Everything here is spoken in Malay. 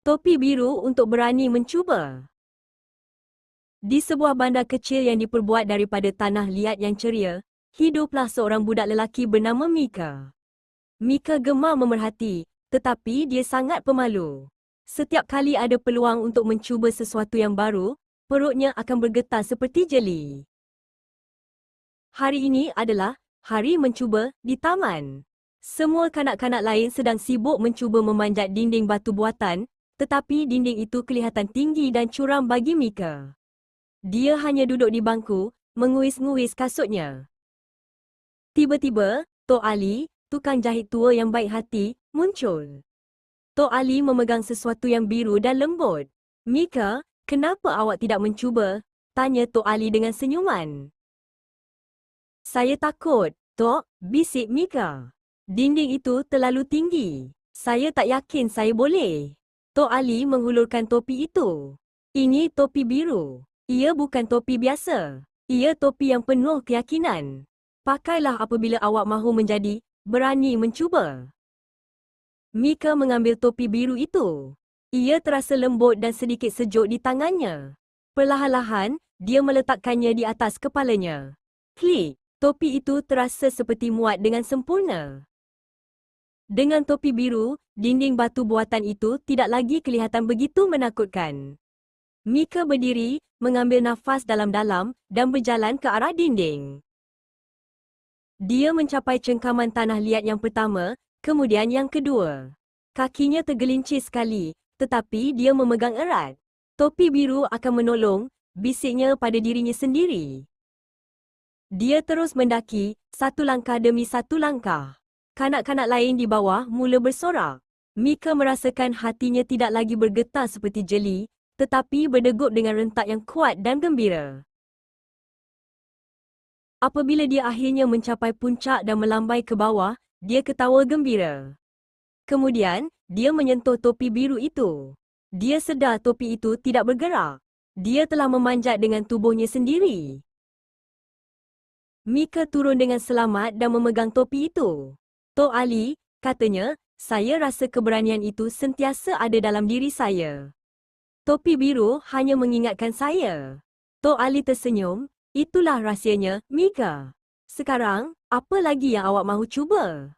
Topi biru untuk berani mencuba. Di sebuah bandar kecil yang diperbuat daripada tanah liat yang ceria, hiduplah seorang budak lelaki bernama Mika. Mika gemar memerhati, tetapi dia sangat pemalu. Setiap kali ada peluang untuk mencuba sesuatu yang baru, perutnya akan bergetar seperti jeli. Hari ini adalah hari mencuba di taman. Semua kanak-kanak lain sedang sibuk mencuba memanjat dinding batu buatan, tetapi dinding itu kelihatan tinggi dan curam bagi Mika. Dia hanya duduk di bangku, menguis-nguis kasutnya. Tiba-tiba, Tok Ali, tukang jahit tua yang baik hati, muncul. Tok Ali memegang sesuatu yang biru dan lembut. "Mika, kenapa awak tidak mencuba?" tanya Tok Ali dengan senyuman. "Saya takut, Tok," bisik Mika. "Dinding itu terlalu tinggi. Saya tak yakin saya boleh." Tok Ali menghulurkan topi itu. "Ini topi biru. Ia bukan topi biasa. Ia topi yang penuh keyakinan. Pakailah apabila awak mahu menjadi berani mencuba." Mika mengambil topi biru itu. Ia terasa lembut dan sedikit sejuk di tangannya. Perlahan-lahan, dia meletakkannya di atas kepalanya. Klik, topi itu terasa seperti muat dengan sempurna. Dengan topi biru, dinding batu buatan itu tidak lagi kelihatan begitu menakutkan. Mika berdiri, mengambil nafas dalam-dalam dan berjalan ke arah dinding. Dia mencapai cengkaman tanah liat yang pertama, kemudian yang kedua. Kakinya tergelincir sekali, tetapi dia memegang erat. "Topi biru akan menolong," bisiknya pada dirinya sendiri. Dia terus mendaki, satu langkah demi satu langkah. Kanak-kanak lain di bawah mula bersorak. Mika merasakan hatinya tidak lagi bergetar seperti jeli, tetapi berdegup dengan rentak yang kuat dan gembira. Apabila dia akhirnya mencapai puncak dan melambai ke bawah, dia ketawa gembira. Kemudian, dia menyentuh topi biru itu. Dia sedar topi itu tidak bergerak. Dia telah memanjat dengan tubuhnya sendiri. Mika turun dengan selamat dan memegang topi itu. "Tok Ali," katanya, "saya rasa keberanian itu sentiasa ada dalam diri saya. Topi biru hanya mengingatkan saya." Tok Ali tersenyum. "Itulah rahsianya, Mika. Sekarang, apa lagi yang awak mahu cuba?"